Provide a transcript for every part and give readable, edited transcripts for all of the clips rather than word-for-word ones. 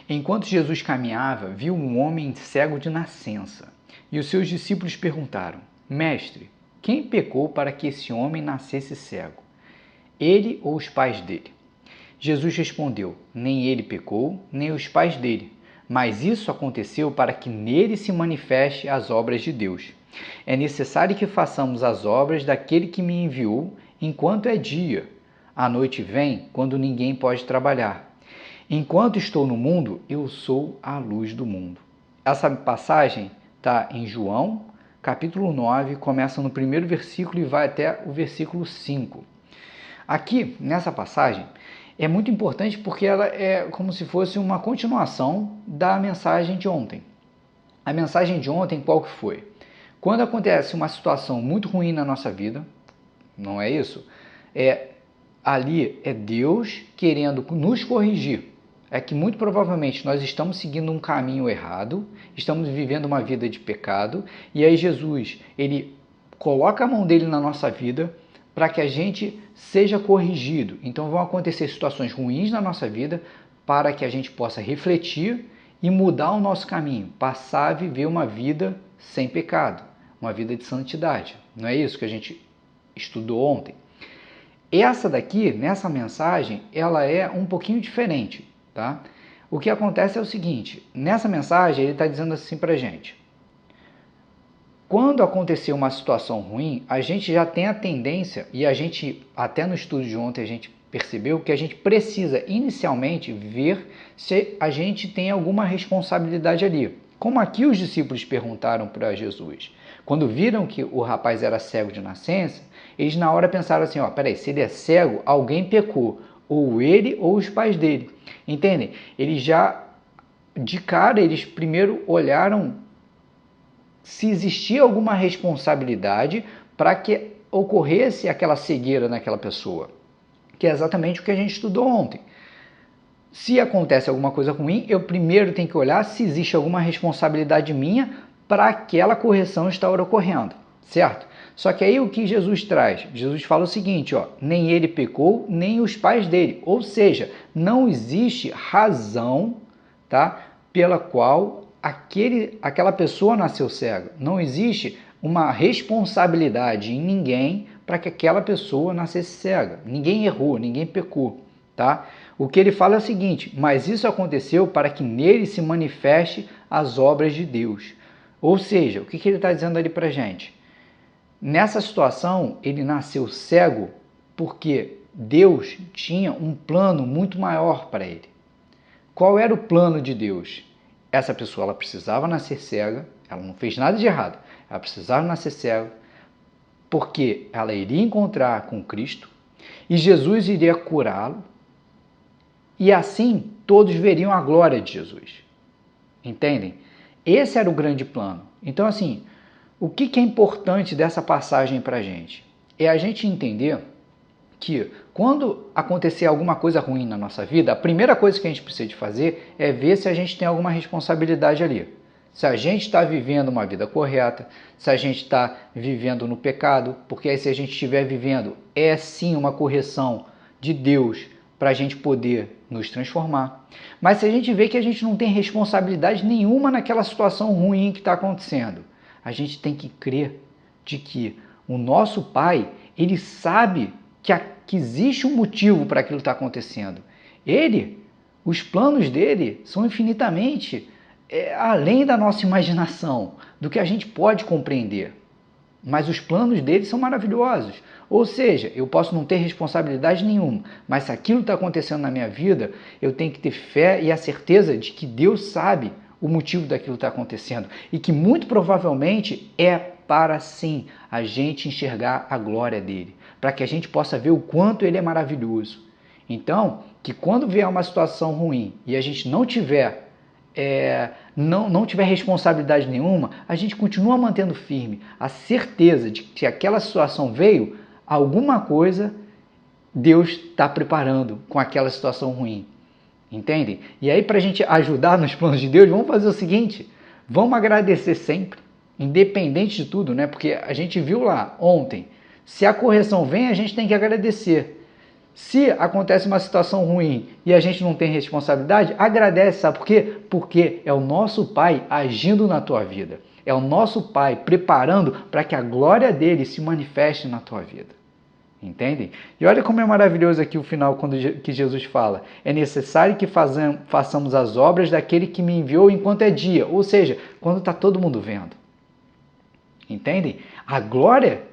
Enquanto Jesus caminhava, viu um homem cego de nascença. E os seus discípulos perguntaram: Mestre, quem pecou para que esse homem nascesse cego? Ele ou os pais dele? Jesus respondeu: Nem ele pecou, nem os pais dele, mas isso aconteceu para que nele se manifeste as obras de Deus. É necessário que façamos as obras daquele que me enviou enquanto é dia. A noite vem, quando ninguém pode trabalhar. Enquanto estou no mundo, eu sou a luz do mundo. Essa passagem está em João, capítulo 9, começa no primeiro versículo e vai até o versículo 5. Aqui, nessa passagem, é muito importante porque ela é como se fosse uma continuação da mensagem de ontem. A mensagem de ontem qual que foi? Quando acontece uma situação muito ruim na nossa vida, não é isso? Ali é Deus querendo nos corrigir. É que muito provavelmente nós estamos seguindo um caminho errado, estamos vivendo uma vida de pecado, e aí Jesus, ele coloca a mão dele na nossa vida para que a gente seja corrigido. Então vão acontecer situações ruins na nossa vida para que a gente possa refletir e mudar o nosso caminho, passar a viver uma vida sem pecado, uma vida de santidade. Não é isso que a gente estudou ontem? Essa daqui, nessa mensagem, ela é um pouquinho diferente, tá? O que acontece é o seguinte, nessa mensagem ele está dizendo assim para a gente: quando acontecer uma situação ruim, a gente já tem a tendência, e a gente, até no estudo de ontem, a gente percebeu que a gente precisa inicialmente ver se a gente tem alguma responsabilidade ali. Como aqui os discípulos perguntaram para Jesus, quando viram que o rapaz era cego de nascença, eles na hora pensaram assim, peraí, se ele é cego, alguém pecou, ou ele ou os pais dele. Entendem? Eles já, de cara, eles primeiro olharam se existia alguma responsabilidade para que ocorresse aquela cegueira naquela pessoa, que é exatamente o que a gente estudou ontem. Se acontece alguma coisa ruim, eu primeiro tenho que olhar se existe alguma responsabilidade minha para aquela correção estar ocorrendo, certo? Só que aí o que Jesus traz? Jesus fala o seguinte, nem ele pecou, nem os pais dele. Ou seja, não existe razão, tá, pela qual aquela pessoa nasceu cega. Não existe uma responsabilidade em ninguém para que aquela pessoa nascesse cega. Ninguém errou, ninguém pecou, tá? O que ele fala é o seguinte, mas isso aconteceu para que nele se manifeste as obras de Deus. Ou seja, o que ele está dizendo ali para a gente? Nessa situação, ele nasceu cego porque Deus tinha um plano muito maior para ele. Qual era o plano de Deus? Essa pessoa ela precisava nascer cega, ela não fez nada de errado, ela precisava nascer cega porque ela iria encontrar com Cristo e Jesus iria curá-lo e assim todos veriam a glória de Jesus. Entendem? Esse era o grande plano. Então assim, o que é importante dessa passagem para a gente? É a gente entender que quando acontecer alguma coisa ruim na nossa vida, a primeira coisa que a gente precisa de fazer é ver se a gente tem alguma responsabilidade ali. Se a gente está vivendo uma vida correta, se a gente está vivendo no pecado, porque aí se a gente estiver vivendo, é sim uma correção de Deus para a gente poder nos transformar. Mas se a gente vê que a gente não tem responsabilidade nenhuma naquela situação ruim que está acontecendo, a gente tem que crer de que o nosso Pai, ele sabe que existe um motivo para aquilo que está acontecendo. Os planos dele são infinitamente além da nossa imaginação, do que a gente pode compreender. Mas os planos dele são maravilhosos. Ou seja, eu posso não ter responsabilidade nenhuma, mas se aquilo está acontecendo na minha vida, eu tenho que ter fé e a certeza de que Deus sabe o motivo daquilo que está acontecendo e que muito provavelmente é para sim a gente enxergar a glória dele, para que a gente possa ver o quanto ele é maravilhoso. Então, que quando vier uma situação ruim e a gente não tiver responsabilidade nenhuma, a gente continua mantendo firme a certeza de que aquela situação veio, alguma coisa Deus está preparando com aquela situação ruim. Entendem? E aí, para a gente ajudar nos planos de Deus, vamos fazer o seguinte, vamos agradecer sempre, independente de tudo, né? Porque a gente viu lá ontem, se a correção vem, a gente tem que agradecer. Se acontece uma situação ruim e a gente não tem responsabilidade, agradece, sabe por quê? Porque é o nosso Pai agindo na tua vida. É o nosso Pai preparando para que a glória dele se manifeste na tua vida. Entendem? E olha como é maravilhoso aqui o final, que Jesus fala. É necessário que façamos as obras daquele que me enviou enquanto é dia. Ou seja, quando está todo mundo vendo. Entendem? A glória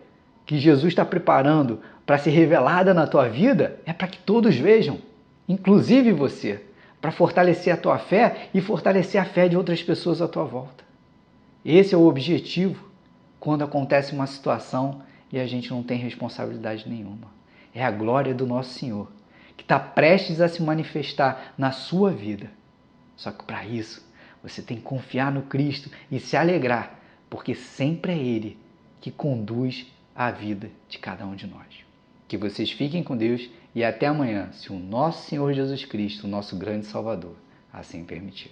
que Jesus está preparando para ser revelada na tua vida é para que todos vejam, inclusive você, para fortalecer a tua fé e fortalecer a fé de outras pessoas à tua volta. Esse é o objetivo quando acontece uma situação e a gente não tem responsabilidade nenhuma. É a glória do nosso Senhor, que está prestes a se manifestar na sua vida. Só que para isso, você tem que confiar no Cristo e se alegrar, porque sempre é Ele que conduz a vida de cada um de nós. Que vocês fiquem com Deus e até amanhã, se o nosso Senhor Jesus Cristo, o nosso grande Salvador, assim permitir.